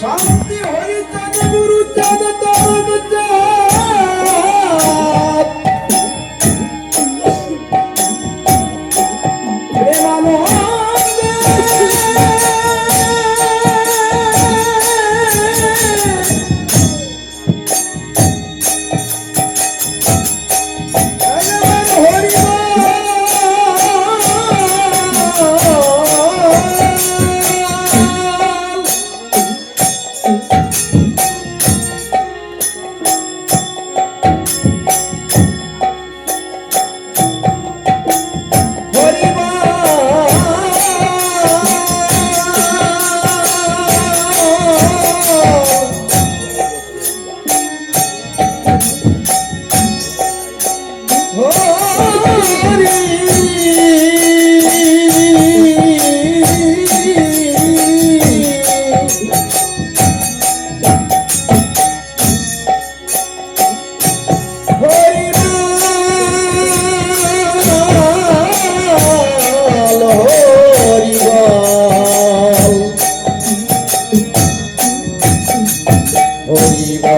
শান্তি হরিচাঁদ গুরুচাঁদ তরুণ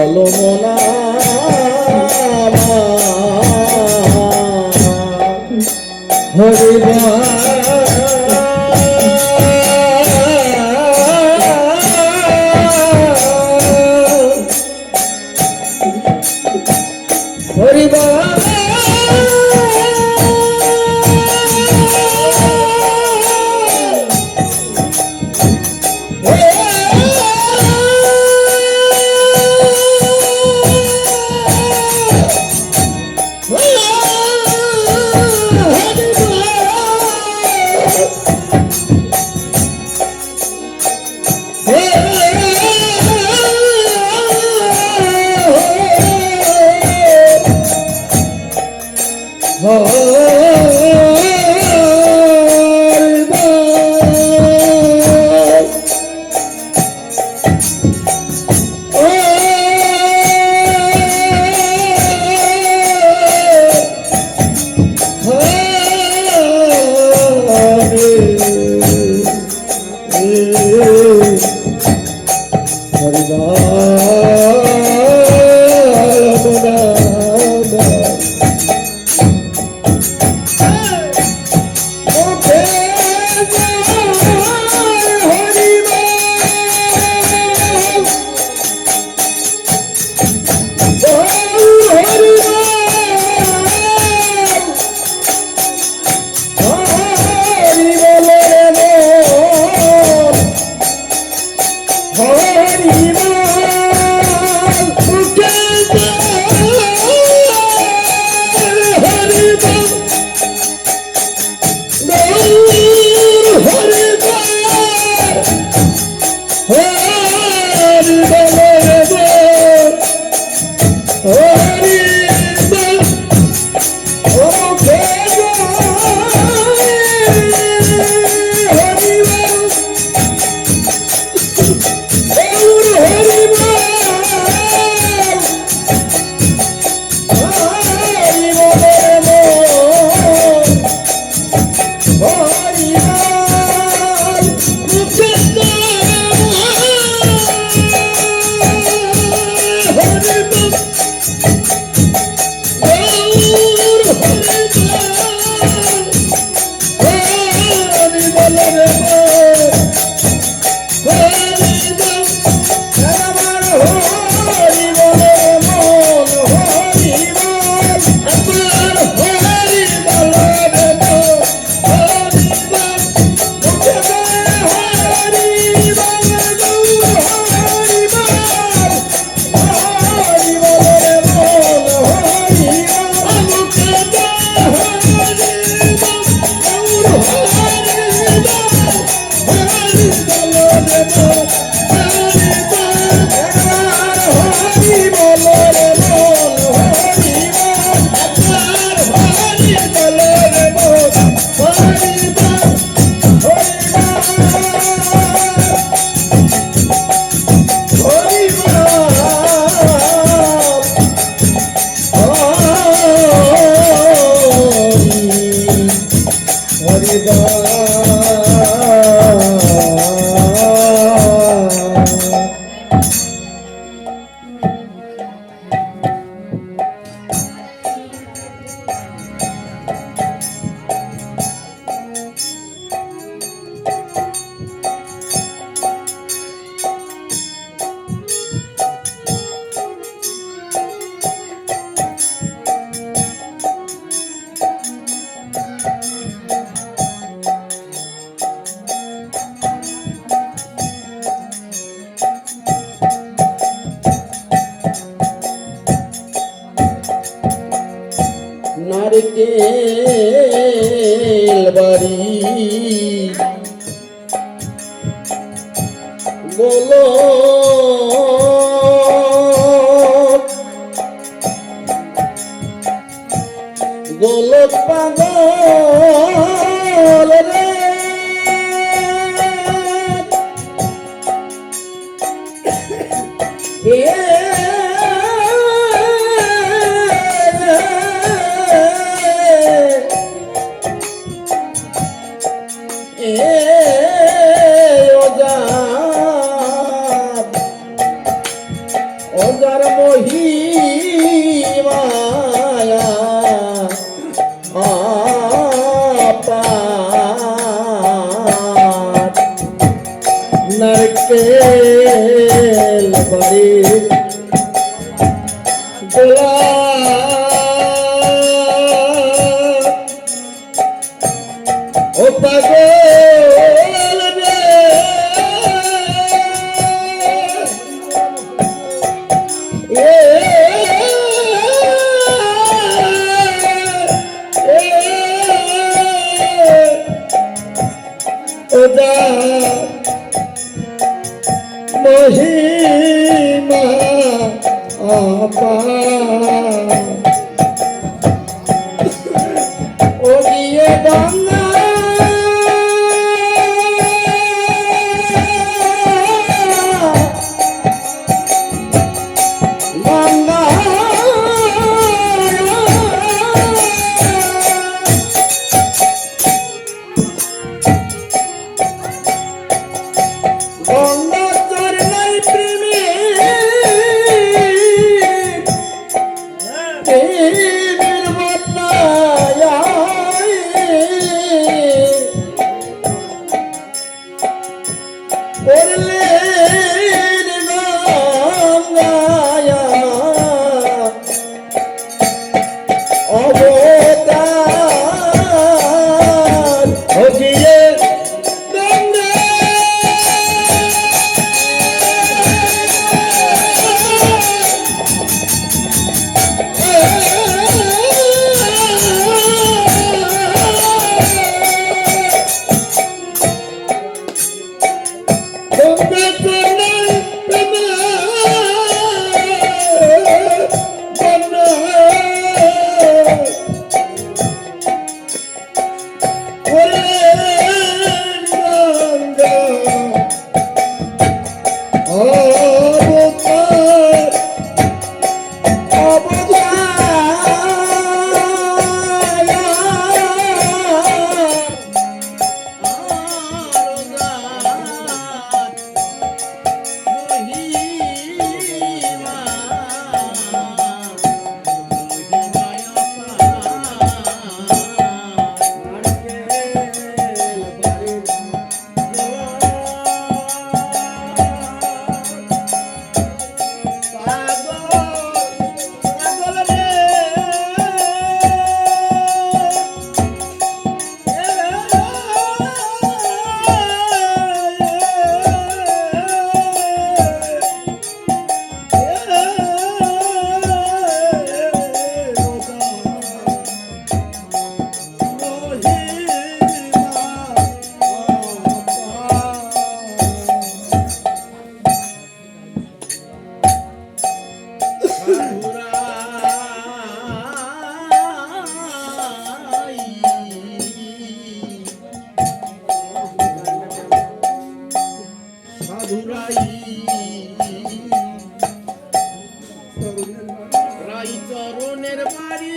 বলো মোনা হরি হরি হরি নারকেল বাড়ি গোলক গোলক পাগল রে ওজার মহিমায়া আপাত নারকেল বাড়ি গোলা ও পাগল রে ওদা মহিমা আপা ও গিয়ে গঙ্গা গঙ্গা গঙ্গা চরণাই প্রেমে প্রেমের বন্যায় করলেন গঙ্গায় অবতার হইয়ে গঙ্গা গঙ্গা চরণাই প্রেমে রাই চরণের বাড়ি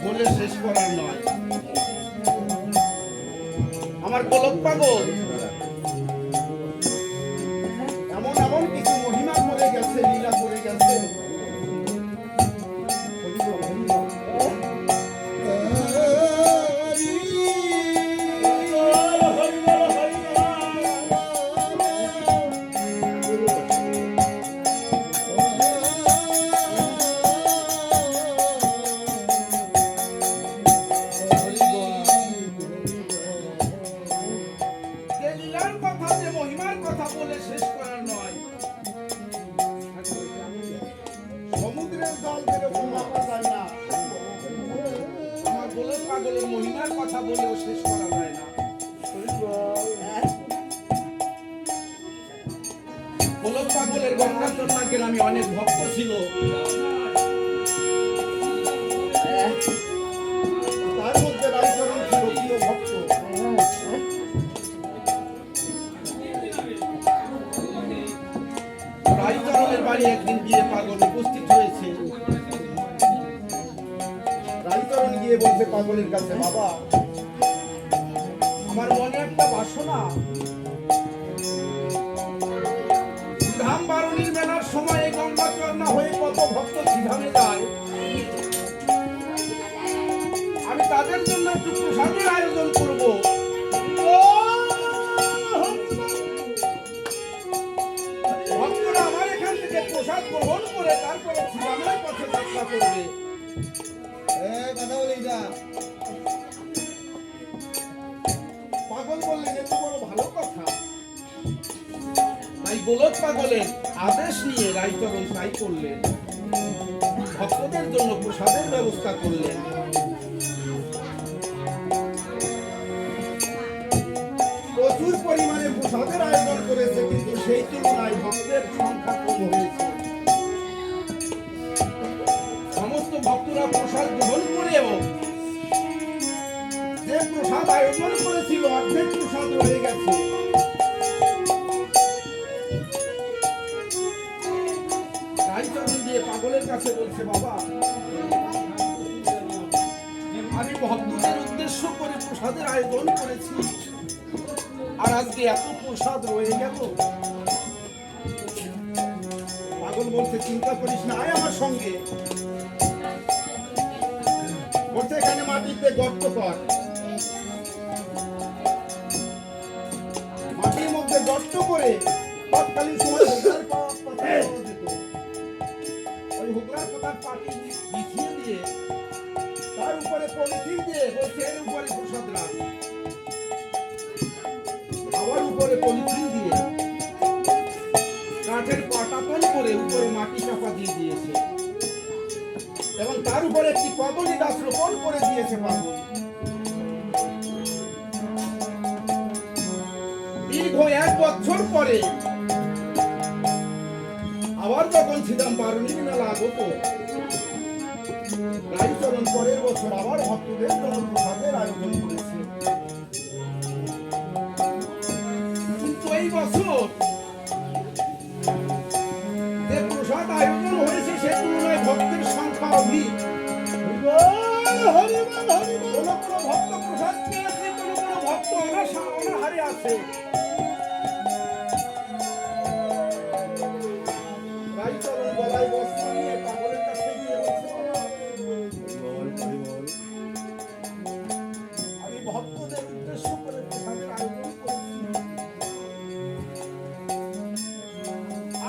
বলে শেষ করার নয়। আমার গোলক পাগল এমন এমন কিছু মহিমা করে গেছে, লীলা করে গেছে। পাগলের মহিমার কথা বলেও শেষ করা যায় না। গোলক পাগলের গঙ্গাচরণা গ্রামে অনেক ভক্ত ছিল। তার মধ্যে রায়চরণ ছিল প্রিয় ভক্ত। রায়চরণের বাড়ি একদিন গিয়ে পাগল উপস্থিত হয়েছে। রায়চরণ গিয়ে বলছে পাগলের কাছে, বাবা আমার মনে একটা বাসনা, ধাম বারুণীর মেলার সময় গঙ্গাচরণা হয়ে কত ভক্ত শ্রীধামে যায়, আমি তাদের জন্য একটু প্রসাদের আয়োজন করব। ভক্তরা আমার এখান থেকে প্রসাদ গ্রহণ করে তারপরে শ্রীধামের পথে যাত্রা করবে। কথা বলি না। পাগল বললেন এত বড় ভালো কথা। তাই গোলক পাগলের আদেশ নিয়ে রায়চরণ তাই করলেন, ভক্তদের জন্য প্রসাদের ব্যবস্থা করলেন। প্রচুর পরিমাণে প্রসাদের আয়োজন করেছে, কিন্তু সেই তুলনায় ভক্তের সংখ্যা কম হয়েছে। সমস্ত ভক্তরা প্রসাদ গ্রহণ করেও যে প্রসাদ আয়োজন করেছিল অর্ধেক প্রসাদ রয়ে গেছে। রায়চরণ দিয়ে পাগলের কাছে বলছে, বাবা আমি ভক্তদের উদ্দেশ্য করে প্রসাদের আয়োজন করেছি, আর আজকে এত প্রসাদ রয়ে গেল। পাগল বলছে, চিন্তা করিস না, আয় আমার সঙ্গে। বলছে এখানে মাটিতে গর্ত কর, মাটির মধ্যে গর্ত করে তৎকালীন সময় ওই হুগলার পাতার পাটি বিছিয়ে দিয়ে তার উপরে পলিথিন দিয়ে বলছে এর উপরে প্রসাদ রাখ। আবার উপরে পলিথিন দিয়ে কাঠের পাটাতন করে উপরে মাটি চাপা দিয়ে দিয়েছে এবং তার উপরে একটি কদলী গাছ রোপণ করে দিয়েছে পাগল। দীর্ঘ 1 বছর পরে আবার যখন শ্রীধাম বারুণীর মেলা আগত, রায়চরণ পরের বছর আবার ভক্তদের জন্য প্রসাদের আয়োজন করেছে। কিন্তু এই বছর যে প্রসাদ আয়োজন হয়েছে সে তুলনায় ভক্তের সংখ্যা অধিক। কোন কোন ভক্ত প্রসাদ পেয়েছে, কোন কোন ভক্ত অনাহারে আছে। রায়চরণ গলায় বস্ত্র নিয়ে পাগলের কাছে গিয়ে বলছে, আমি ভক্তদের উদ্দেশ্য করে প্রসাদের আয়োজন করেছি,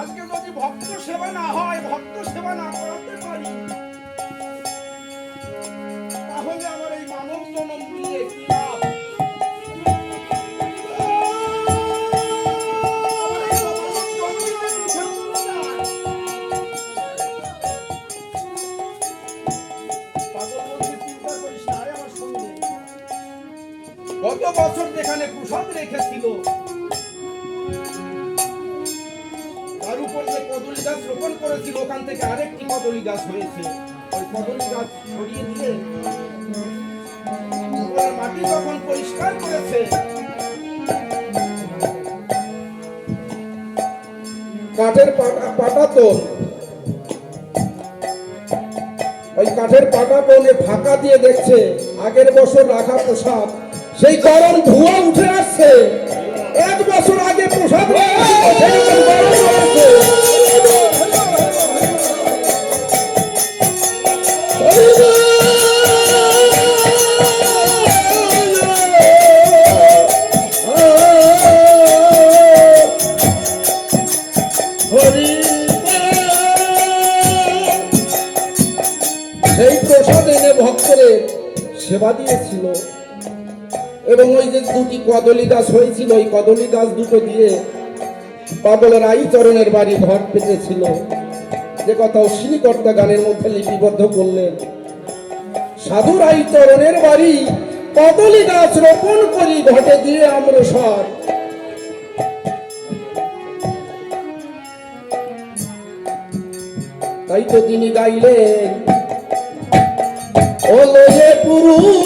আজকে যদি ভক্ত সেবা না হয়, ভক্ত সেবা না করাতে পারি, তাহলে আমার এই মানব জনম নিয়ে কি লাভ? গত বছর যেখানে প্রসাদ রেখেছিল তার উপর যে কদলী গাছ রোপণ করেছিল ওখান থেকে আরেকটি কদলী গাছ হয়েছে। ওই কদলী গাছ সরিয়ে দিয়ে মাটি যখন পরিষ্কার করেছে, কাঠের পাটাতন ওই কাঠের পাটা কোণে ফাঁকা দিয়ে দেখছে আগের বছর রাখা প্রসাদ সেই গরম ধোঁয়া উঠে আসছে। 1 বছর আগে প্রসাদ সেরকম গরম হয়েছে। সেই প্রসাদ এনে ভক্তদের সেবা দিয়েছিল এবং ওই যে 2টি কদলী গাছ হয়েছিল ওই কদলী গাছ দুটো দিয়ে পাগল রায়চরণের বাড়ি ঘর পেতেছিল, যে কথা অশ্বিনীকর্তা গানের মধ্যে লিপিবদ্ধ করলেন। সাধু রায়চরণের বাড়ি কদলী গাছ রোপণ করি ঘটে দিয়ে আম্রসর। তাই তো তিনি গাইলেন ও লোহে পুরুষ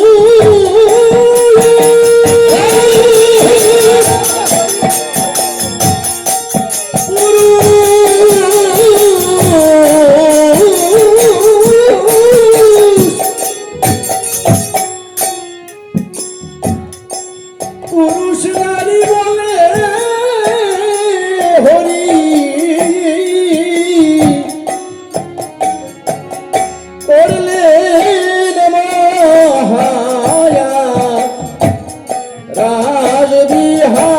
নারী বলে হরি করলেন মহায়া রাজবিহার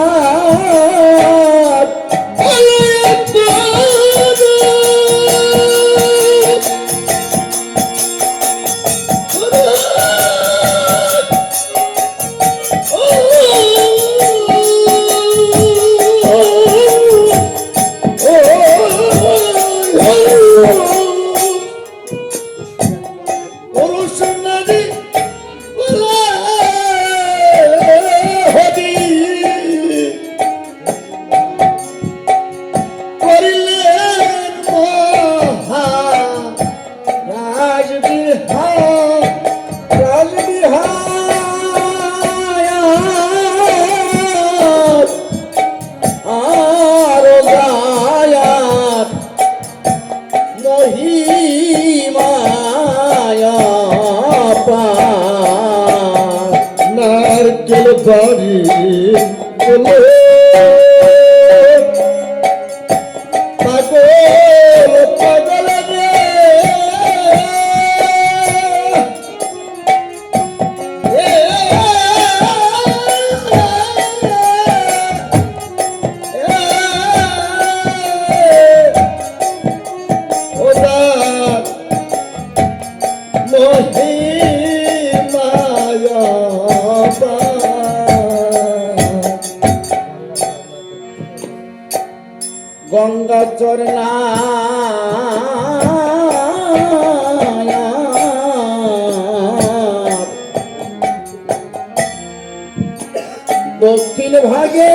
বাড়ি পাগল পাগল গঙ্গা চরণা দক্ষিণ ভাগে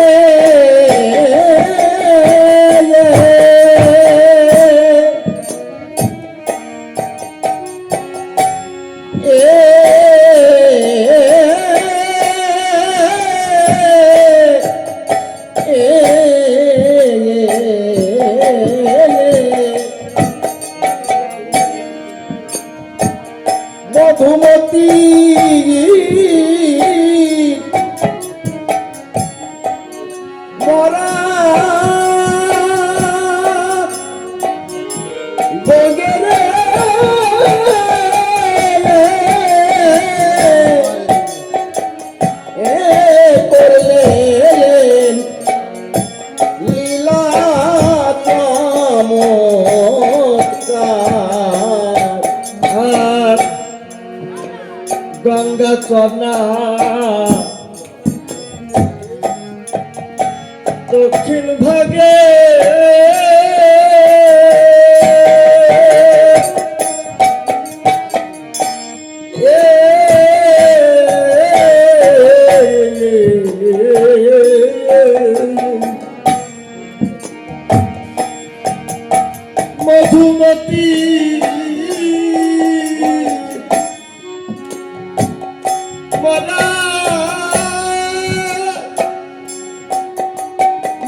মধুমতি মরা বগেরে করলেন লীলা চমৎকার। গঙ্গা চরণা দক্ষিণ ভাগে মধুমতি মরা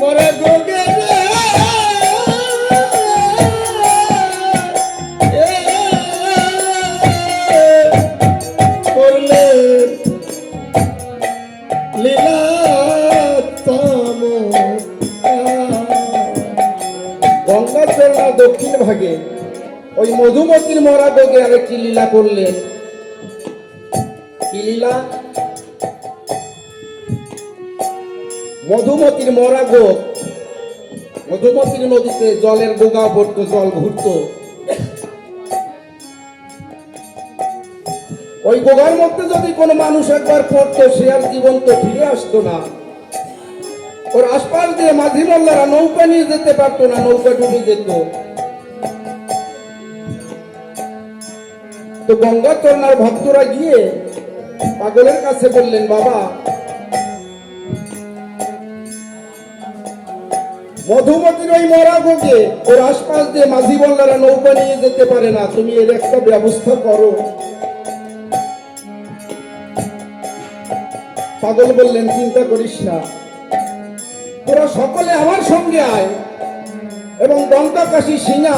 মরা গোগে করলেন লীলা চমৎকার। গঙ্গার চরণার দক্ষিণ ভাগে ওই মধুমতির মরা গোগে আরেকটি লীলা করলেন। কি লীলা? মধুমতির মরা গোগ, মধুমতির নদীতে জলের গোগা পড়তো, জল ঘুরতো। ওই গোগার মধ্যে যদি কোনো মানুষ একবার পড়তো, সে আর জীবন্ত ফিরে আসতো না। ওর আশপাশ দিয়ে মাঝি মোল্লারা নৌকা নিয়ে যেতে পারতো না, নৌকা ডুবে যেত। তো গঙ্গাচরণার ভক্তরা গিয়ে পাগলের কাছে বললেন, বাবা, মধুমতির ওই মরা গোগে ওর আশপাশ দিয়ে মাঝি মোল্লারা নৌকা নিয়ে যেতে পারে না, তুমি এর একটা ব্যবস্থা করো। পাগল বললেন, চিন্তা করিস না, তোরা সকলে আমার সঙ্গে আয় এবং দন্তা কাশি সিঙা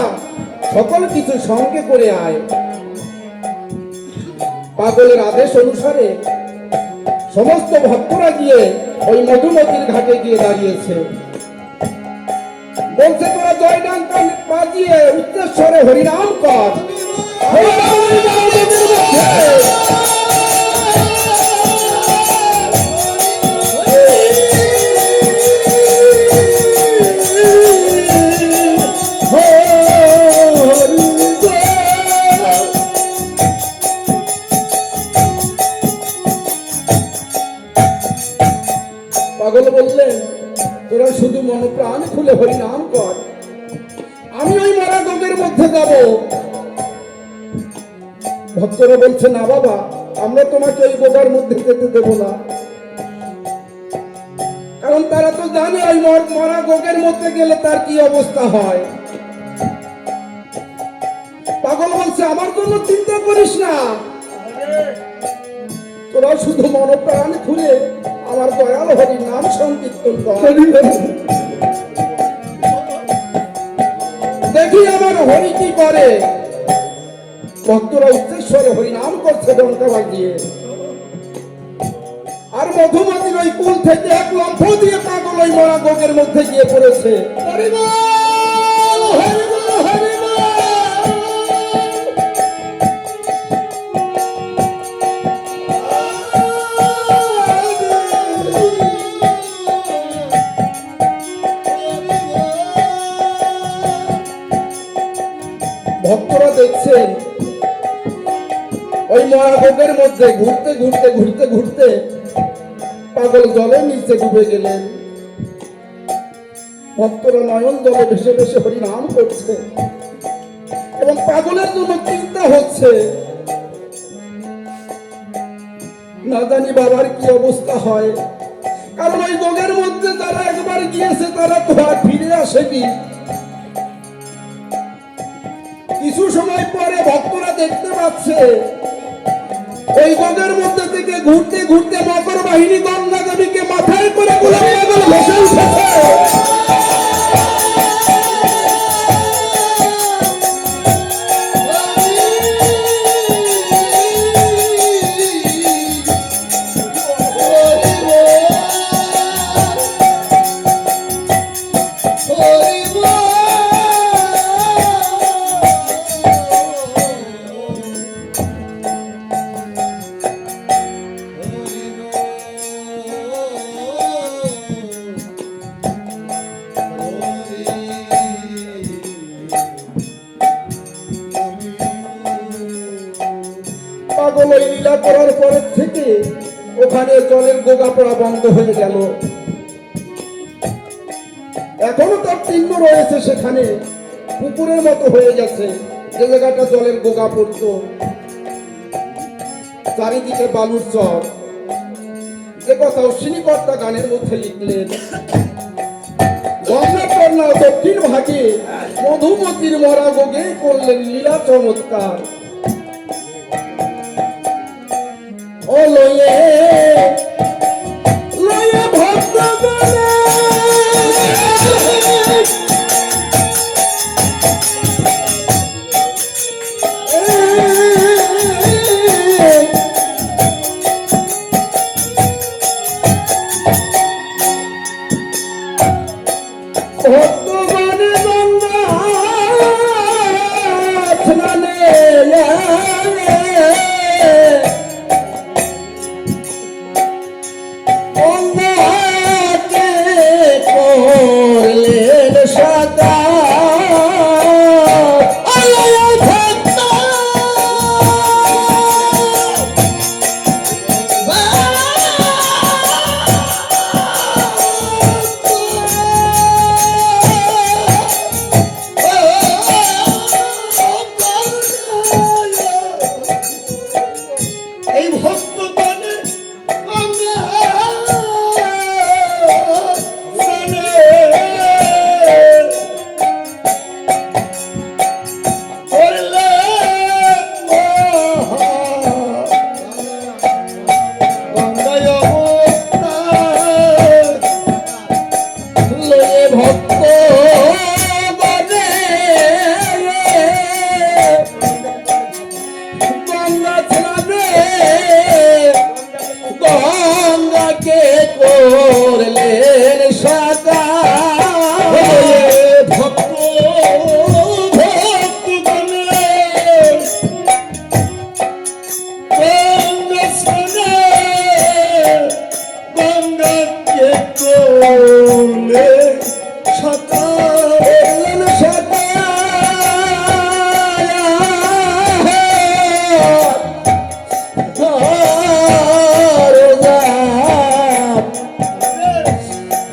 সকল কিছু সঙ্গে করে আয়। পাগলের আদেশ অনুসারে সমস্ত ভক্তরা গিয়ে ওই মধুমতির ঘাটে গিয়ে দাঁড়িয়েছে। বলছে, তোরা জয় ডাঙ্কা বাজিয়ে উচ্চস্বরে হরিনাম কর। পাগল বললেন, তোরা শুধু মনপ্রাণ খুলে হরিনাম কর, আমি ওই মরা গোগের মধ্যে যাব। ভক্তরা বলছে, না বাবা, আমরা তোমাকে ওই গোগার মধ্যে যেতে দেব না, কারণ তারা তো জানে ওই মরা গোগের মধ্যে গেলে তার কি অবস্থা হয়। পাগল বলছে, আমার জন্য চিন্তা করিস না, তোরা শুধু মনপ্রাণ খুলে আমার দয়াল হরি নাম সংকীর্তন কর। দেখি আমার হরি কি করে। ভক্তরা উচ্চস্বরে হরি নাম করছে ডঙ্কা বাজিয়ে, আর মধুমতির ওই কুল থেকে এক লম্ফ দিয়ে পাগল ওই মরা গোগের মধ্যে গিয়ে পড়েছে। ভক্তরা দেখছেন ওই মরা গোগের মধ্যে ঘুরতে ঘুরতে ঘুরতে ঘুরতে পাগল জলের নিচে ডুবে গেলেন। ভক্তরা নয়ন জলে ভেসে ভেসে হরিনাম করছে এবং পাগলের জন্য চিন্তা হচ্ছে, না জানি বাবার কি অবস্থা হয়, কারণ ওই গোগের মধ্যে যারা একবার গিয়েছে তারা তো আর ফিরে আসেনি। কিছু সময় পরে ভক্তরা দেখতে পাচ্ছে ওই গঙ্গার মধ্যে থেকে ঘুরতে ঘুরতে মকর বাহিনী গঙ্গা দেবীকে মাথায় করে ভেসে উঠেছে। পাগল ওই লীলা করার পরের থেকে ওখানে জলের গোগা পড়া বন্ধ হয়ে গেল। এখনো তার চিহ্ন রয়েছে, সেখানে পুকুরের মতো হয়ে গেছে, যে জায়গাটা জলের গোগা পড়ত। চারিদিকে বালুর চর, যে কথা অশ্বিনী কর্তা গানের মধ্যে লিখলেন, গঙ্গাচরণা দক্ষিণ ভাগে মধুমতির মরা গোগে করলেন লীলা চমৎকার। ও লয়ে লয়ে ভক্ত এই ভক্তগণে আমরা জানে করলে গঙ্গায় অবতার লয়ে ভক্ত বনে গঙ্গা স্নানে গঙ্গাকে করলেন সাকা ভক্ত ভক্তগণে গঙ্গা স্নানে গঙ্গাকে করলে সকাল করলেন সাকা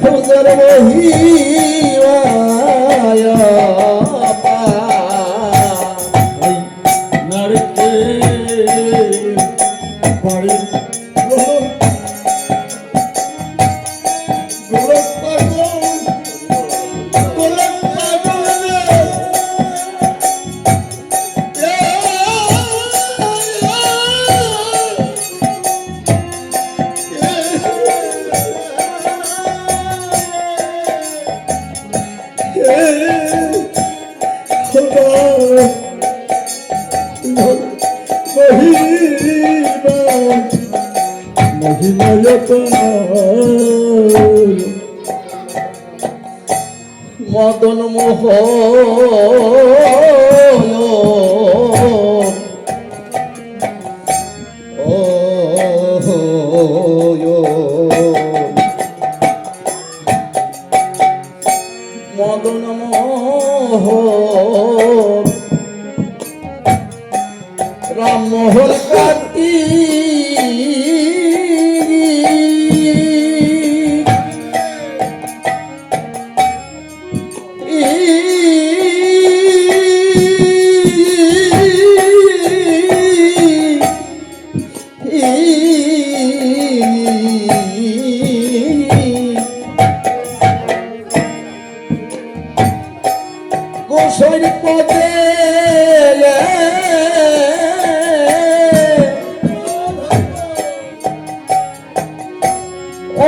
হুজুর মহিমায়া পা ওই নারকে বাড়ি গোলক পাগল গোলক পাগল মদন মোহ মদন মোহ রামমোহন কার্তি গোসাইর পদে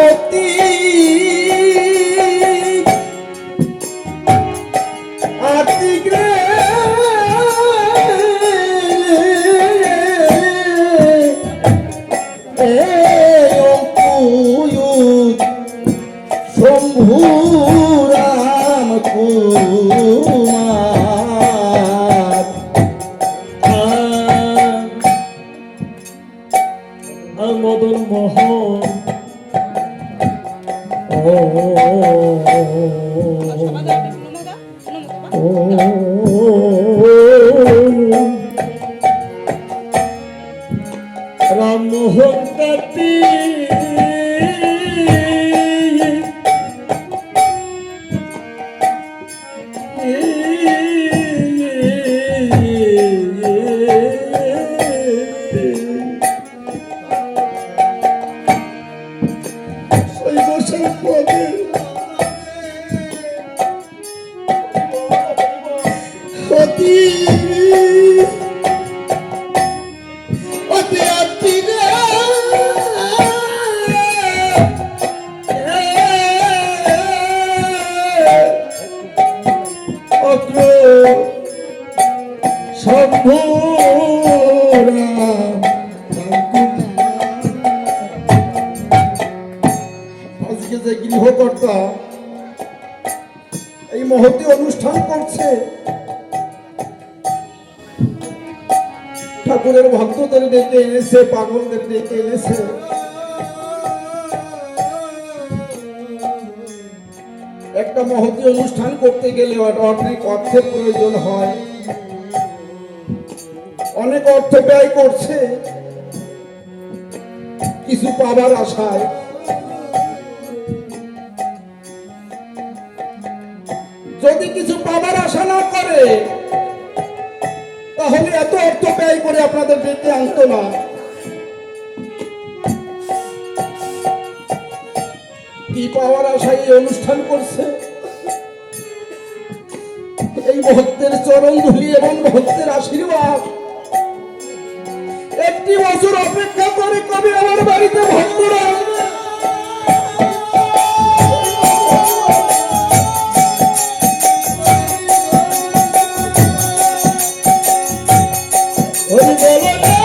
অতি আতিগ্রে শম্ভু রাম কুমার মদন মোহন রামমোহন কাতি আজকে যে গৃহকর্তা এই মহতি অনুষ্ঠান করছে, ঠাকুরের ভক্তদের ডেকে এনেছে, পাগলদের ডেকে এনেছে। একটা মহতি অনুষ্ঠান করতে গেলে অনেক অর্থের প্রয়োজন হয়, অনেক অর্থ ব্যয় করছে কিছু পাবার আশায়। যদি কিছু পাবার আশা না করে তাহলে এত অর্থ ব্যয় করে আপনাদের ডেকে আনতো না। পাওয়ার আশায় এই অনুষ্ঠান করছে। এই ভক্তের চরণ ধুলি এবং ভক্তের আশীর্বাদ একটি বছর অপেক্ষা করে কবে আমার বাড়িতে ভক্তরা আসবে। হরি বল না।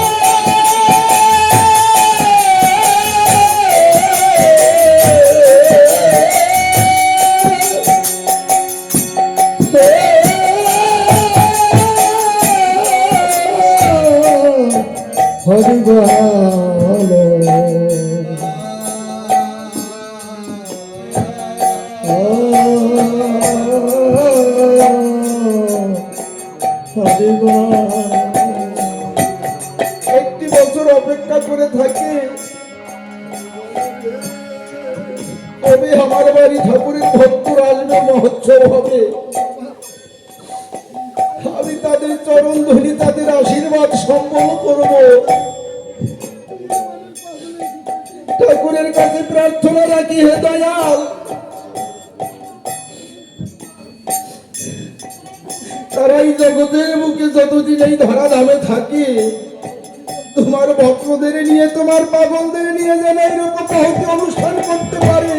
হরি বল। হরি বল। একটি বছর অপেক্ষা করে থাকে কবে আমার বাড়ি ঠাকুরের ভক্তরা আসবে, মহোৎসব হবে। আমি তাদের চরণ ধরি, তাদের আশীর্বাদ সম্বল করব। ঠাকুরের কাছে প্রার্থনা রাখি, হে দয়াল, তারা এই জগতের বুকে যতদিন এই ধরাধামে থাকে তোমার ভক্তদের নিয়ে, তোমার পাগলদের নিয়ে যেন এরকম বহুত অনুষ্ঠান করতে পারে।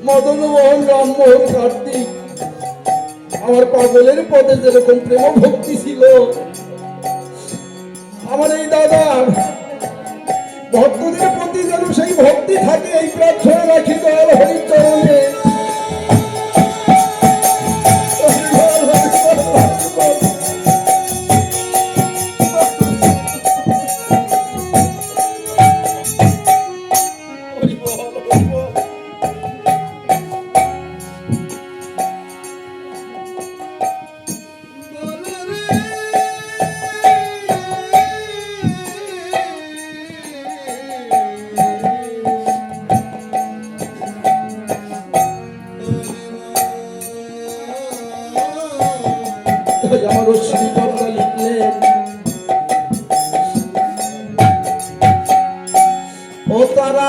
মদন মোহন, রামমোহন, কার্তিক আমার পাগলের পদে যেরকম প্রেম ভক্তি ছিল, আমার এই দাদার ভক্তদের প্রতি যেন সেই ভক্তি থাকে, এই প্রার্থনা রাখি দয়াল হরির চরণে। আমার শ্রীকর্তা লিখলেন, ও তারা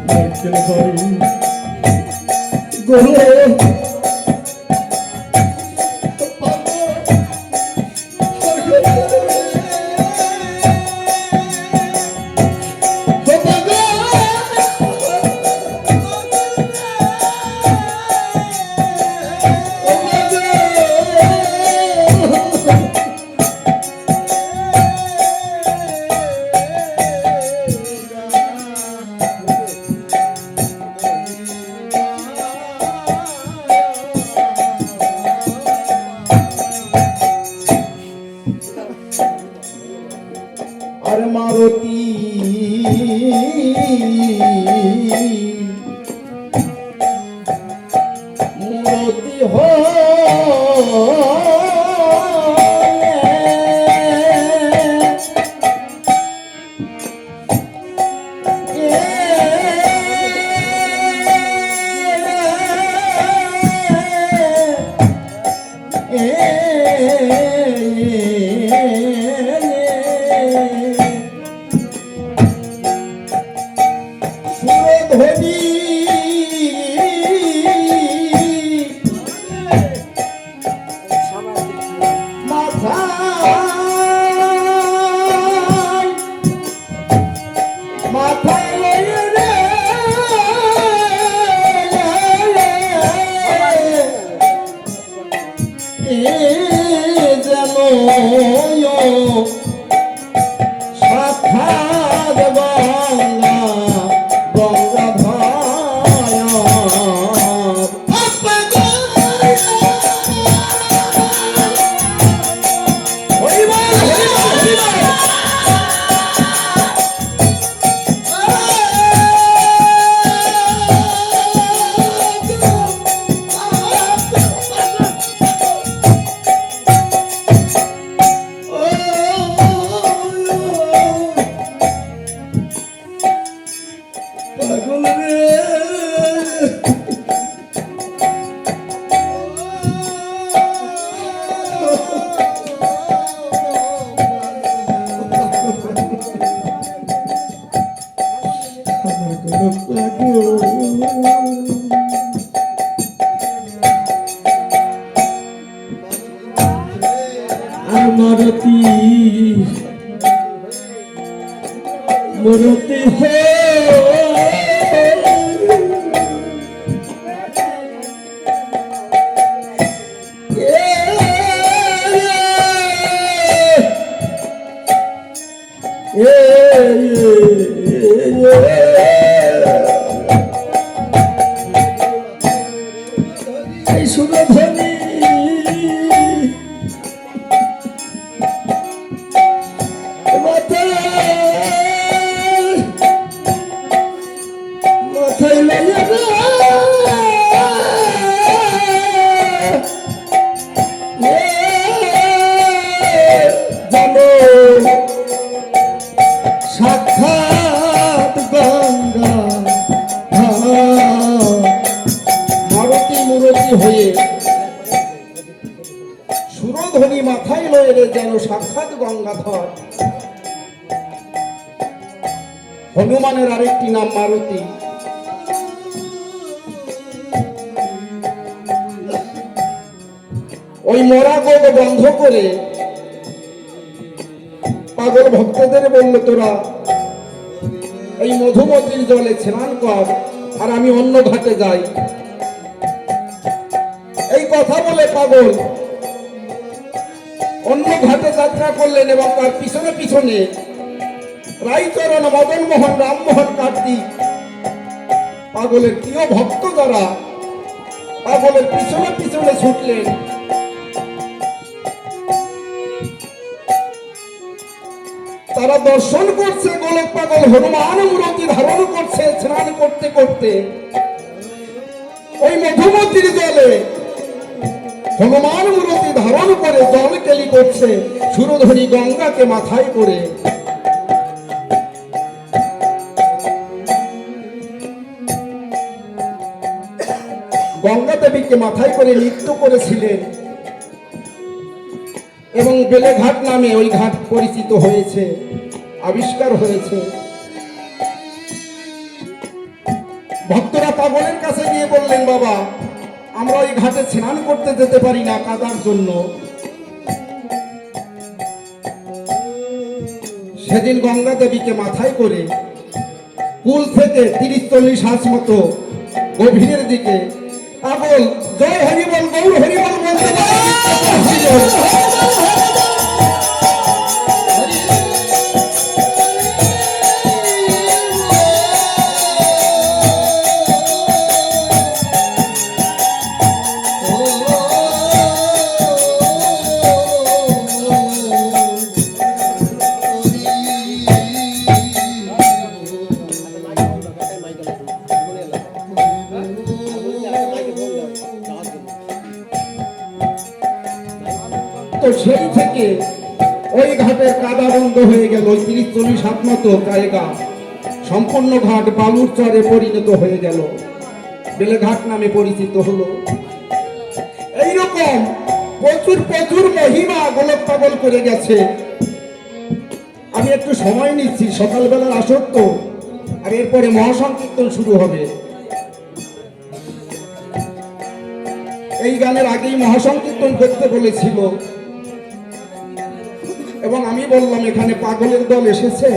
নারকেল বাড়ি গো আর মারতি মূরতি সুরধ্বনি মাথায় লয়ে রে যেন সাক্ষাৎ গঙ্গা গঙ্গা ভায়া পাগল রে আমার কোনো পাগল আর মারতি মরতে এই সুরধ্বনি মাথায় লইয়া জানো সাক্ষাৎ গঙ্গা মারতি মূরতি হয়ে সুরধ্বনি মাথায় লয়ে রে যেন সাক্ষাৎ গঙ্গাধর। হনুমানের আরেকটি নাম মারতি। ওই মরা গোদ বন্ধ করে পাগল ভক্তদের বলল, তোরা এই মধুমতির জলে স্নান কর আর আমি অন্য ঘাটে যাই। এই কথা বলে পাগল অন্য ঘাটে যাত্রা করলেন এবং তার পিছনে পিছনে রায়চরণ, মদন মোহন, রামমোহন, কার্তিক পাগলের প্রিয় ভক্ত যারা পাগলের পিছনে পিছনে ছুটলেন। তারা দর্শন করছে গোলক পাগল হনুমান মূরতি ধারণ করছে স্নান করতে করতে ওই মধুমতির জলে। হনুমান মূরতি ধারণ করে জল কেলি করছে সুরধরি গঙ্গাকে মাথায় করে। গঙ্গা দেবীকে মাথায় করে নৃত্য করেছিলেন এবং বেলেঘাট নামে ওই ঘাট পরিচিত হয়েছে, আবিষ্কার হয়েছে। ভক্তরা পাগলের কাছে গিয়ে বললেন, বাবা আমরা ওই ঘাটে স্নান করতে যেতে পারি না কাদার জন্য। সেদিন গঙ্গা দেবীকে মাথায় করে কুল থেকে 30-40 হাত মতো গভীরের দিকে পাগল জয় হরিবল গৌর হরিবল বলতে তো সেই থেকে ওই ঘাটের কাদা বন্ধ হয়ে গেল। ওই 30-40 হাত মতো জায়গা সম্পূর্ণ ঘাট বালুর চরে পরিণত হয়ে গেল, বেলেঘাট নামে পরিচিত হলো। এইরকম প্রচুর প্রচুর মহিমা গোলক পাগল করে গেছে। আমি একটু সময় নিচ্ছি, সকালবেলার আসর তো, আর এরপরে মহাসংকীর্তন শুরু হবে। এই গানের আগেই মহাসংকীর্তন করতে বলেছিল এবং আমি বললাম এখানে পাগলের দল এসেছে,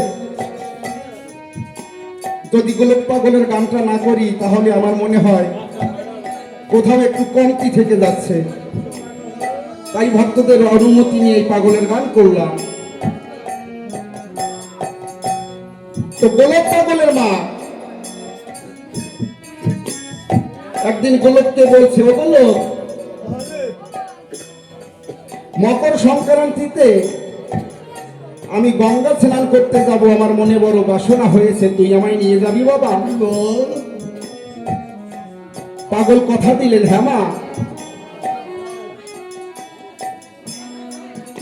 যদি গোলক পাগলের গানটা না করি তাহলে আমার মনে হয় কোথাও একটু কমতি থেকে যাচ্ছে। তাই ভক্তদের অনুমতি নিয়ে এই পাগলের গান করলাম। তো গোলক পাগলের মা একদিন গোলককে বলছে, ও গোলক, মকর সংক্রান্তিতে আমি গঙ্গা স্নান করতে যাব, আমার মনে বড় বাসনা হয়েছে, তুই আমায় নিয়ে যাবি বাবা? পাগল কথা দিলেন, হ্যাঁ মা,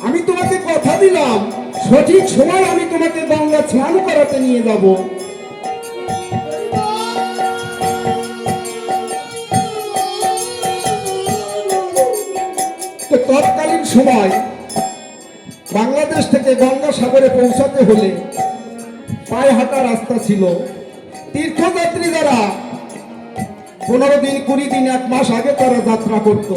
আমি তোমাকে কথা দিলাম সঠিক সময় আমি তোমাকে গঙ্গা স্নান করাতে নিয়ে যাব। তো তৎকালীন সময় বাংলাদেশ থেকে গঙ্গাসাগরে পৌঁছাতে হলে পায়ে হাঁটা রাস্তা ছিল। তীর্থযাত্রী যারা 15 দিন 20 দিন 1 মাস আগে তারা যাত্রা করত।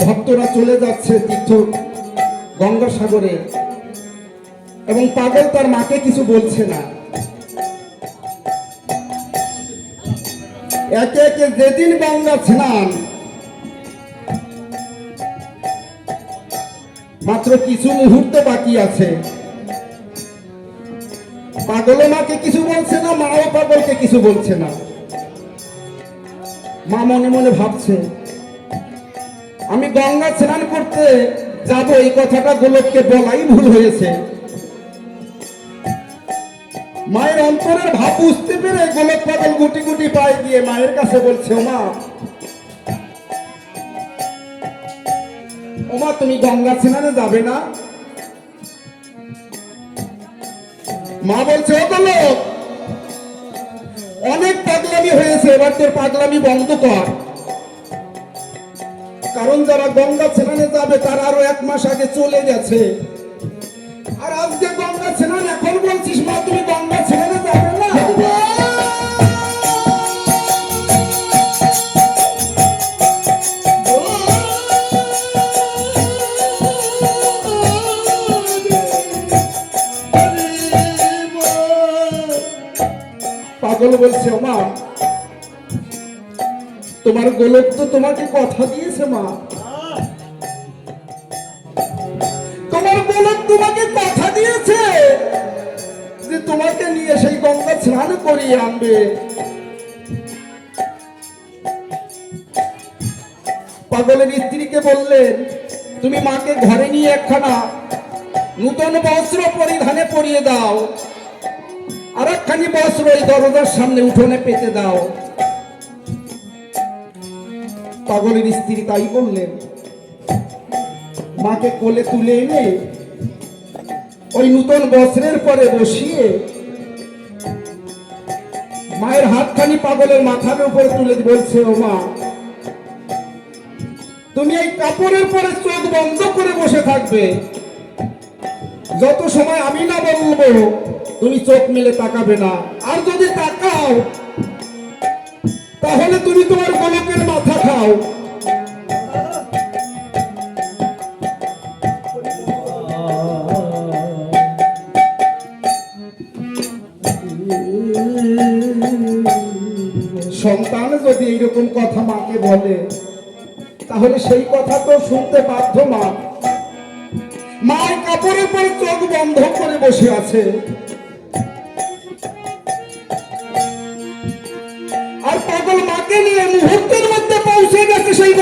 ভক্তরা চলে যাচ্ছে তীর্থ গঙ্গাসাগরে এবং পাগল তার মাকে কিছু বলছে না। একে একে যেদিন গঙ্গা স্নান মাত্র কিছু মুহূর্ত বাকি আছে, পাগল মাকে কিছু বলছে না, মাও পাগলকে কিছু বলছে না। মা মনে মনে ভাবছে, আমি গঙ্গা স্নান করতে যাব, এই কথাটা গোলককে বলাই ভুল হয়েছে। মায়ের অন্তরের ভাব বুঝতে পেরে গোলক পাগল গুটি গুটি পায়ে গিয়ে মায়ের কাছে বলছে, ওমা ওমা তুমি গঙ্গা স্নানে যাবে না? মা বলছে, ও গোলক, অনেক পাগলামি হয়েছে, এবার তোর পাগলামি বন্ধ কর। কারণ যারা গঙ্গা স্নানে যাবে তারা আরো 1 মাস আগে চলে গেছে, আর আজকে গঙ্গা স্নান এখন বলছিস মা তুমি গঙ্গা স্নানে যাবে না? পাগল বলছে, ও মা তোমার গোলক তো তোমাকে কথা দিয়েছে, মা তোমার গোলক তোমাকে কথা দিয়েছে যে তোমাকে নিয়ে সেই গঙ্গা স্নান করিয়ে আনবে। পাগলের স্ত্রীকে বললেন, তুমি মাকে ঘরে নিয়ে একখানা নূতন বস্ত্র পরিধানে পরিয়ে দাও, আর একখানি বস্ত্র ওই দরজার সামনে উঠোনে পেতে দাও। পাগলের স্ত্রী তাই করলেন। মাকে কোলে তুলে এনে ওই নূতন বস্ত্রের পরে বসিয়ে মায়ের হাতখানি পাগলের মাথার উপরে তুলে বলছে, ও মা তুমি এই কাপড়ের পরে চোখ বন্ধ করে বসে থাকবে, যত সময় আমি না বলবো তুমি চোখ মেলে তাকাবে না, আর যদি তাকাও তাহলে তুমি তোমার গোলকের মাথা খাও। সন্তান যদি এইরকম কথা মাকে বলে তাহলে সেই কথা তো শুনতে বাধ্য মা। মায়ের কাপড়ের পরে চোখ বন্ধ করে বসে আছে, আর পাগল মাকে নিয়ে মুহূর্তের মধ্যে পৌঁছে গেছে সেই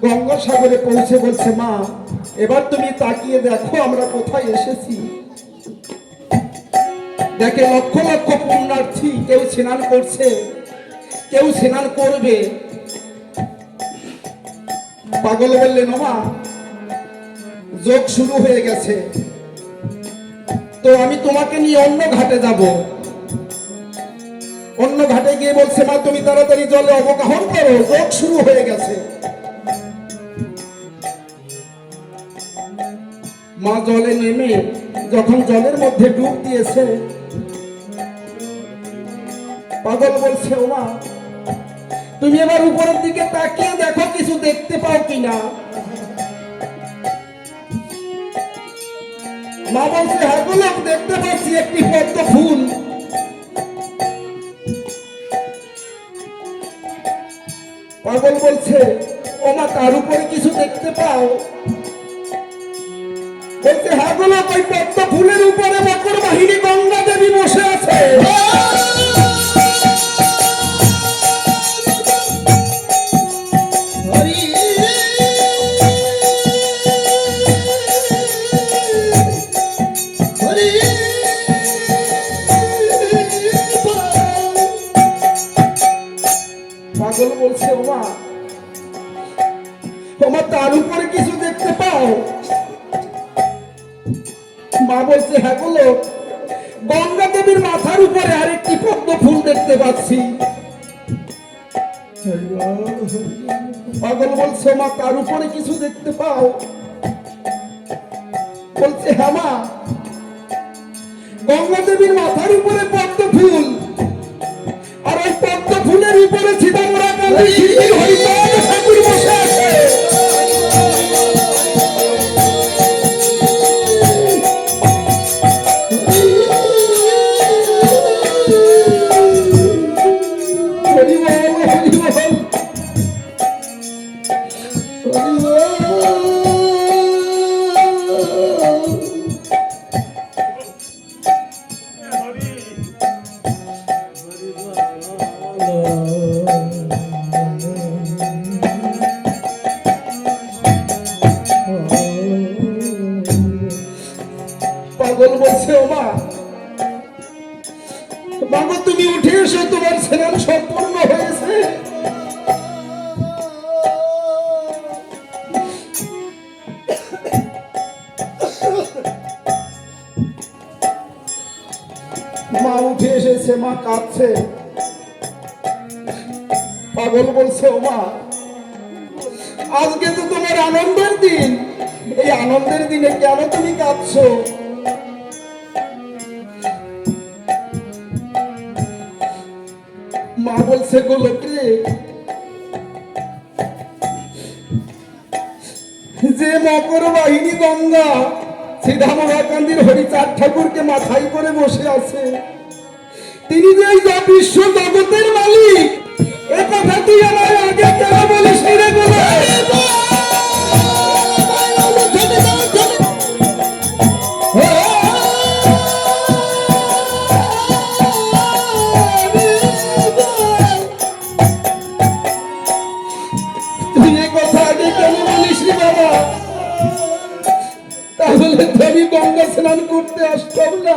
গঙ্গাসাগরে পৌঁছে বলছে, মা এবার তুমি তাকিয়ে দেখো আমরা কোথায় এসেছি। দেখে লক্ষ লক্ষ পুণ্যার্থী, কেউ স্নান করছে, কেউ স্নান করবে। পাগল বললেন, মা যোগ শুরু হয়ে গেছে, তো আমি তোমাকে নিয়ে অন্য ঘাটে যাব। অন্য ঘাটে গিয়ে বলছে, মা তুমি তাড়াতাড়ি জলে অবগাহন করো, যোগ শুরু হয়ে গেছে। মা জলে নেমে যখন জলের মধ্যে ডুব দিয়েছে, পাগল বলছে, ও মা তুমি এবার উপরের দিকে তাকিয়ে দেখো কিছু দেখতে পাও কিনা। মা বলছে, হ্যাঁ গোলক দেখতে পাচ্ছি একটি পদ্ম ফুল। পাগল বলছে, ও মা তার উপরে কিছু দেখতে পাও? বলছে, হ্যাঁ গোলক ওই পদ্ম ফুলের উপরে মকর বাহিনী গঙ্গা দেবী বসে আছে। পাগল বলছে, ওমা তোমার তার উপরে কিছু দেখতে পাও? মা বলছে, হ্যাঁ বলো, গঙ্গা দেবীর মাথার উপরে আরেকটি পদ্ম ফুল দেখতে পাচ্ছি। পাগল বলছে, মা তার উপরে কিছু দেখতে পাও? বলছে, হ্যাঁ মা, গঙ্গা দেবীর মাথার উপরে পদ্ম ফুল, আর ওই পদ্ম ফুলের উপরে সীতামরা কালী হরিপাদ ঠাকুর বসে আছে। পাগল বলছে, ও মা বাবা তুমি উঠে এসো, তোমার স্নান সম্পূর্ণ হয়েছে। মা উঠে এসেছে, মা কাঁদছে। পাগল বলছে, ও মা আজকে তো তোমার আনন্দের দিন, এই আনন্দের দিনে কেন তুমি কাঁদছো? মা বলছে, গোলক রে, যে মকর বাহিনী গঙ্গা সীতামহাকান্দির হরিচাঁদ ঠাকুরকে মাথায় করে বসে আছে, তিনি যে এই বিশ্ব জগতের মালিক, এ কথা তুই আমার আগে কেন বলিস রে গোলক? তাহলে তো আমি গঙ্গা স্নান করতে আসতাম না।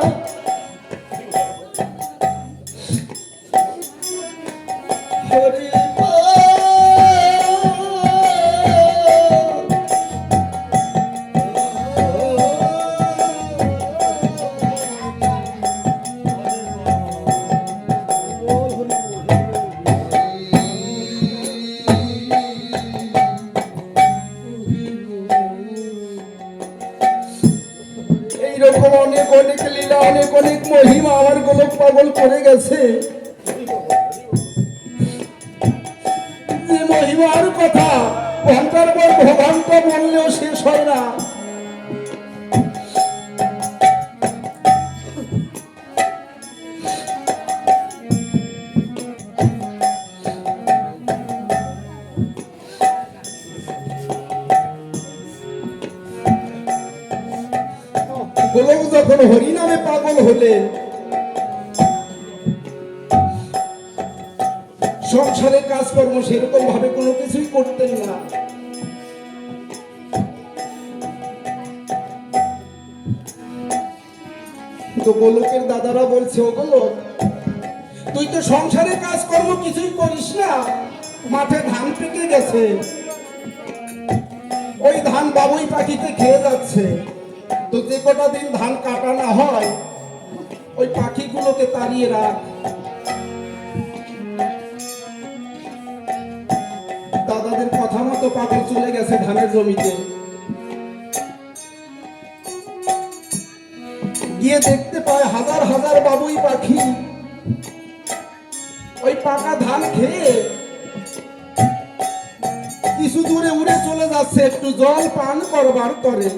অনেক লীলা, অনেক অনেক মহিমা আমার গোলক পাগল করে গেছে। যে মহিমার কথা ঘন্টার পর ঘন্টা বললেও শেষ হয় না। গোলক যখন হরি নামে পাগল হলেন, সংসারের কাজকর্ম সেরকম ভাবে কোনো কিছুই করতেন না। তো গোলকের দাদারা বলছে, ও গোলক, তুই তো সংসারের কাজকর্ম কিছুই করিস না, মাঠে ধান পেকে গেছে, ওই ধান বাবুই পাখিতে খেয়ে যাচ্ছে, তো যে কটা দিন ধান কাটা না হয় ওই পাখিগুলোকে তাড়িয়ে রাখ। দাদাদের কথা মতো পাগল চলে গেছে ধানের জমিতে। গিয়ে দেখতে পায় হাজার হাজার বাবুই পাখি ওই পাকা ধান খেয়ে কিছু দূরে উড়ে চলে যাচ্ছে একটু জল পান করবার করে।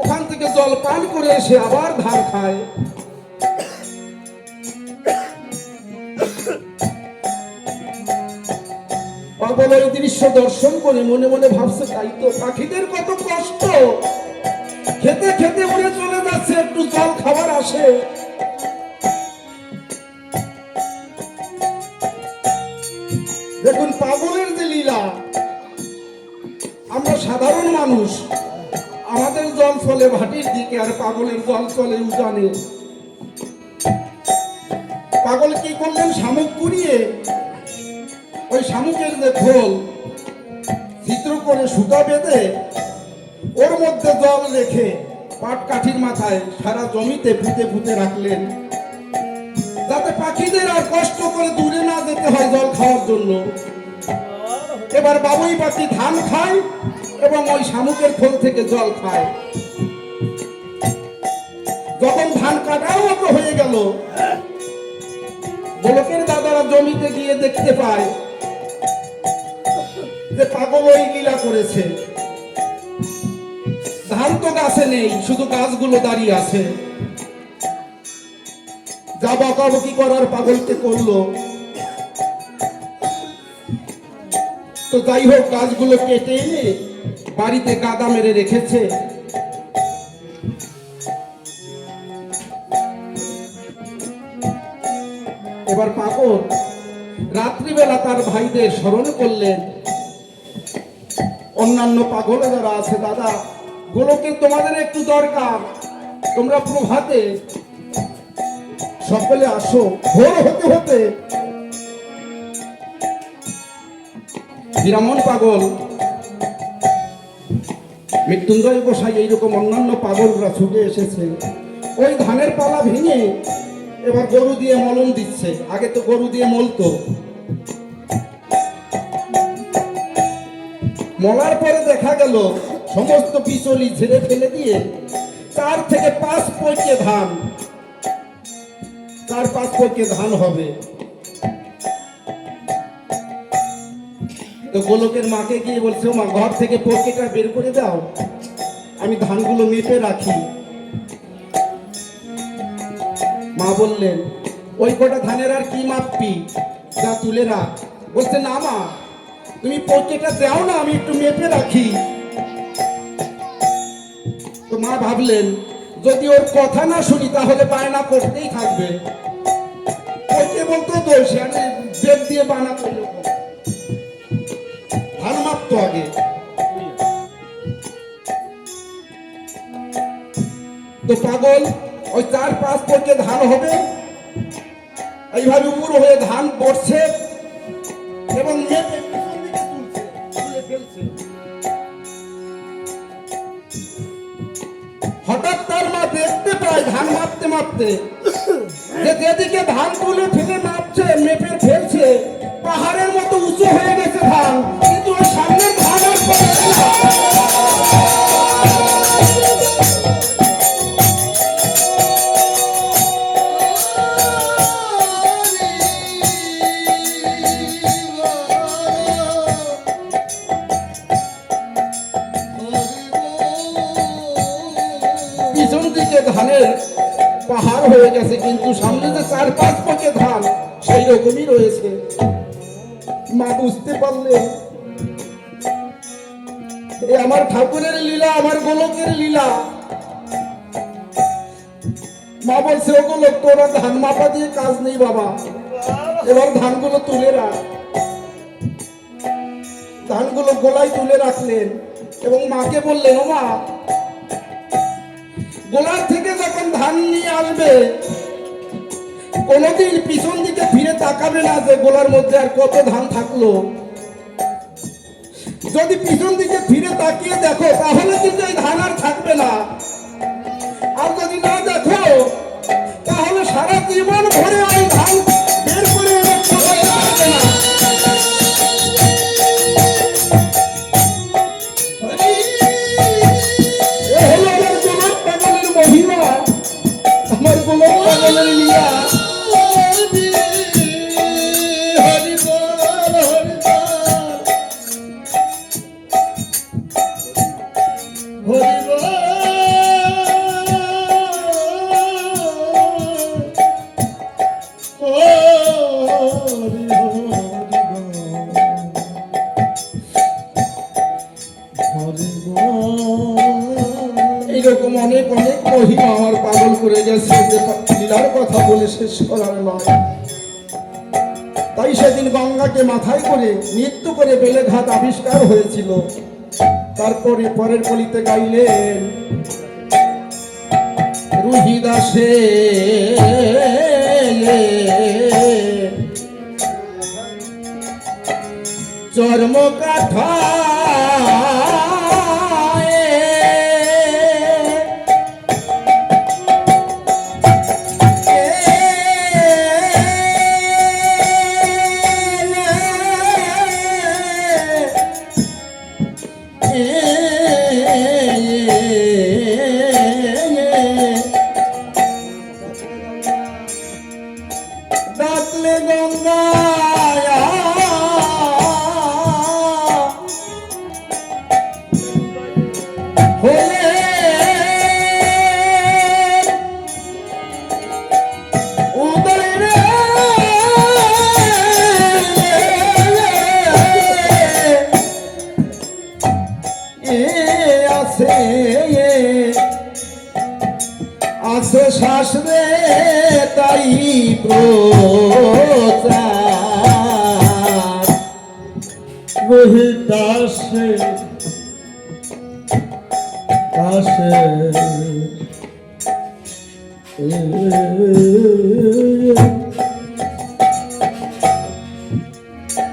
ওখান থেকে জল পান করে এসে আবার ধান খায়। পাগল ওই দৃশ্য দর্শন করে মনে মনে ভাবছে, তাই তো পাখিদের কত কষ্ট, খেতে খেতে উড়ে চলে যাচ্ছে, একটু জল খাবার আসে। দেখুন পাগলের যে লীলা। আমরা সাধারণ মানুষ, আমাদের জল চলে ভাটির দিকে, আর পাগলের জল চলে উজানে। পাগল কি করলেন, শামুক পুড়িয়ে ওই শামুকের যে খোল চিত্র করে সুতা বেঁধে ওর মধ্যে জল রেখে পাট কাঠির মাথায় সারা জমিতে ফুটে ফুটে রাখলেন, যাতে পাখিদের আর কষ্ট করে দূরে না যেতে হয় জল খাওয়ার জন্য। এবার বাবুই পাখি ধান খায় এবং ওই শামুকের খোল থেকে জল খায়। যখন ধান কাটার মতো হয়ে গেল, গোলকের দাদারা জমিতে গিয়ে দেখতে পায় যে পাগল ওই লীলা করেছে। ধান তো গাছে নেই, শুধু গাছগুলো দাঁড়িয়ে আছে। যা বকাবকি করার পাগলকে করলো। তো যাই হোক, গাছগুলো কেটে এনে বাড়িতে গাদা মেরে রেখেছে। এবার পাগল রাত্রিবেলা তার ভাইদের স্মরণ করলেন। অন্যান্য পাগল যারা আছে, দাদা গোলকের তোমাদের একটু দরকার, তোমরা প্রভাতে সকলে আসো। ভোর হতে হতে বিরামন পাগল, মৃত্যুঞ্জয় গোসাই, এইরকম অন্যান্য পাগলরা ছুটে এসেছে। ওই ধানের পালা ভেঙে এবার গরু দিয়ে মলম দিচ্ছে। আগে তো গরু দিয়ে মলতো, মলার পরে দেখা গেল সমস্ত পিছলি ঝেড়ে ফেলে দিয়ে 4 থেকে 5 পয়কে ধান, 4-5 পয়কে ধান হবে। তো গোলকের মাকে গিয়ে বলছে, মা ঘর থেকে পয়কেটা বের করে দাও, আমি ধানগুলো মেপে রাখি। মা বললেন, ওই কটা ধানের আর কি মাপবি, যা তুলে রাখ। বলছে, না মা, তুমি পয়কেটা দাও না, আমি একটু মেপে রাখি। তো মা ভাবলেন, যদি ওর কথা না শুনি তাহলে বায়না করতেই থাকবে। পয়কে বলতো দোষ, আমি বেদ দিয়ে বানাতো, ধান মাপতো আগে। তো পাগল ওই 4-5 পয়কে ধান হবে, এইভাবে উড়ো হয়ে ধান পড়ছে এবং মেপে পিছন দিকে তুলছে, তুলে ফেলছে। হঠাৎ তার মা দেখতে পায় ধান মাপতে মাপতে যে যেদিকে ধান তুলে ফেলে মাপছে, মেপে ফেলছে, পাহাড়ের মতো উঁচু হয়ে গেছে ধান, কিন্তু ওর সামনের ধান আর পড়ছে না। ধানের পাহাড় হয়ে গেছে, কিন্তু সামনে যে 4-5 পকে ধান সেই রকমই রয়েছে। মা বুঝতে পারলেন এ আমার ঠাকুরের লীলা, আমার গোলকের লীলা। মা বলছে, ও গোলক, তোরা ধান মাপা দিয়ে কাজ নেই বাবা, এবার ধানগুলো তুলে রাখ। ধানগুলো গোলায় তুলে রাখলেন এবং মাকে বললেন, ও মা, গোলার থেকে যখন ধান নিয়ে আসবে কোনদিন পিছন দিকে ফিরে তাকাবে না যে গোলার মধ্যে আর কত ধান থাকলো। যদি পিছন দিকে ফিরে তাকিয়ে দেখো তাহলে কিন্তু এই ধান আর থাকবে না, আর যদি না দেখো তাহলে সারা জীবন ভরে ওই ধান বের করে এনে কোথায় থাকবে না। এ হলো আমার গোলক পাগলের মহিমা, আমার গোলক পাগলের লীলা। এইরকম অনেক অনেক মহিমা আমার পাগল করে গেছে, যে লীলার কথা বলে শেষ করার নয়। তাই সেদিন গঙ্গাকে মাথায় করে নৃত্য করে বেলেঘাট আবিষ্কার হয়েছিল। তারপরে পরের কলিতে গাইলেন, রুহিদাসে চর্ম কাঠা ডাকলে গঙ্গা হলে উদয় রে আছে আছে শাসরে তাই প্রচার। রোহিত দাসে দাসে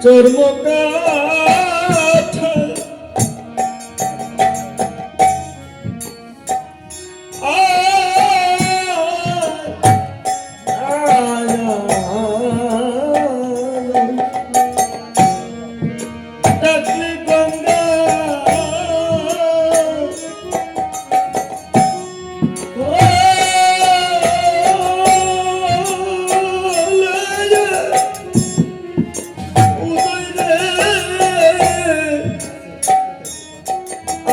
চর্মকাঠ ডাকলে গঙ্গা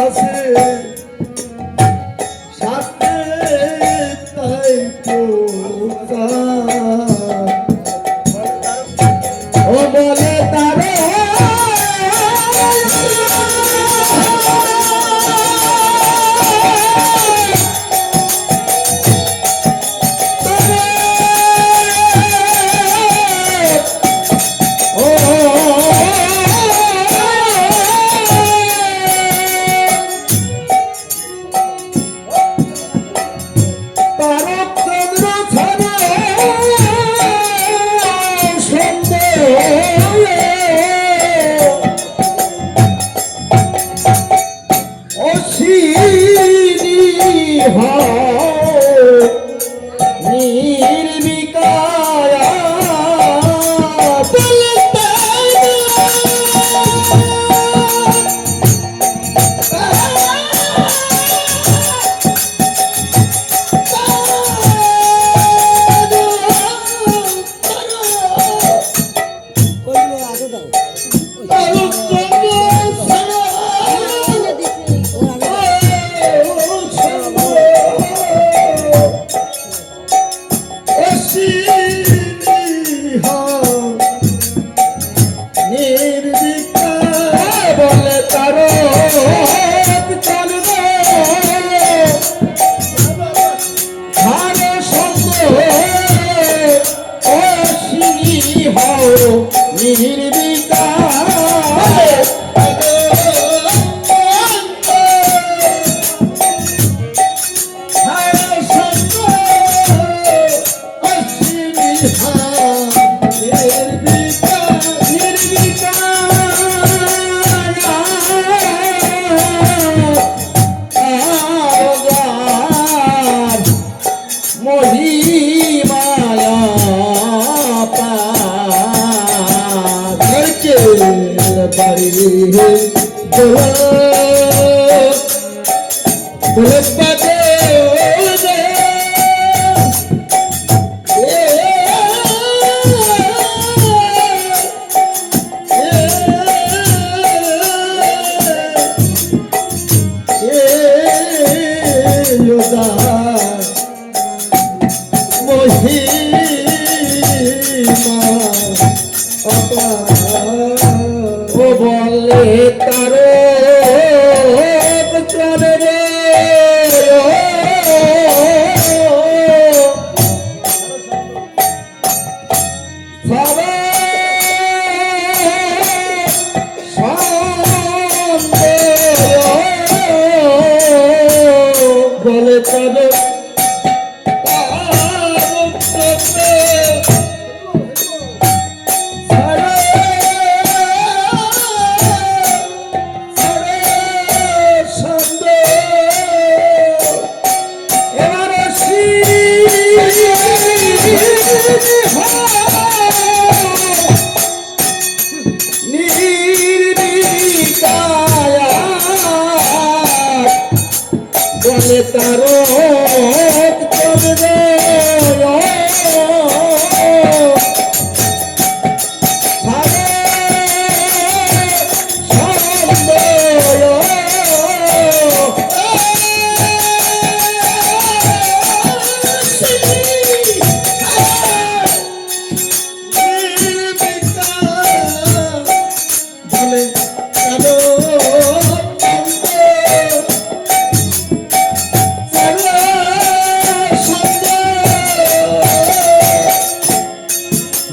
আছে সাথে তাই ও বলে তারে ও বলে তারো চলে রে বলে তারো বলে তারো চলে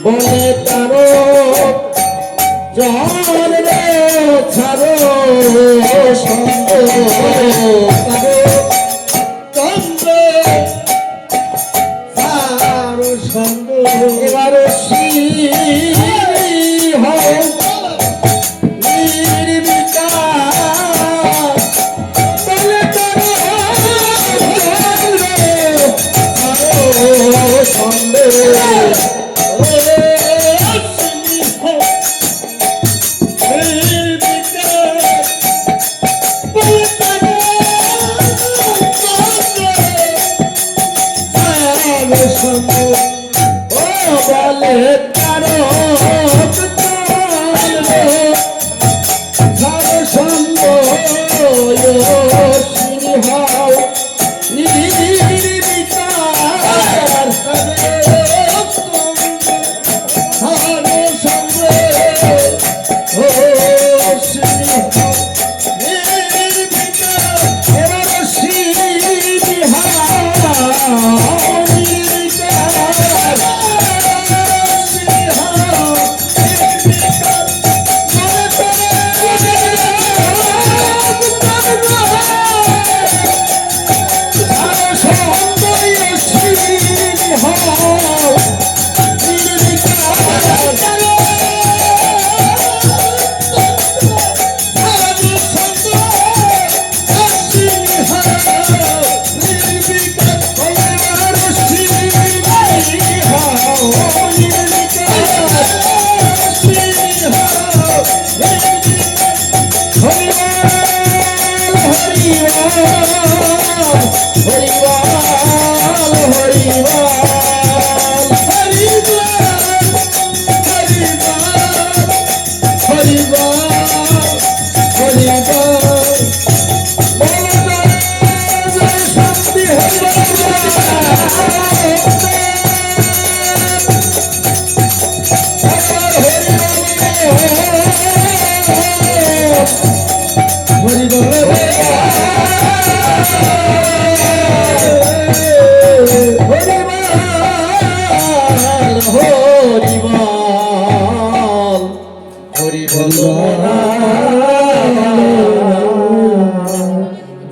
বলে তারো জল রে ছাড়ো সঙ্গ তারো চন্দ্র তারো সঙ্গ এবার বলে তারো সঙ্গ হও নির্বিকার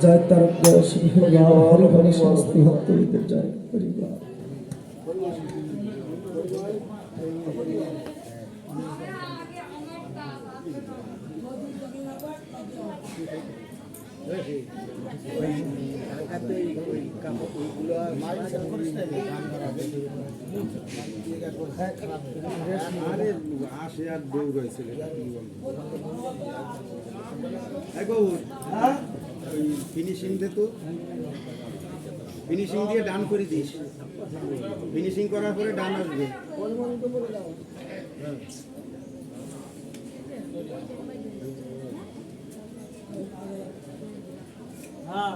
जय तरफ श्री हरि हरि शास्त्री भक्त जय परिवार আরে আসে আর দৌড়াইছে ফিনিশিং দে তো ফিনিশিং দিয়ে ডান করে দিস ফিনিশিং করার পরে ডান আসবে হ্যাঁ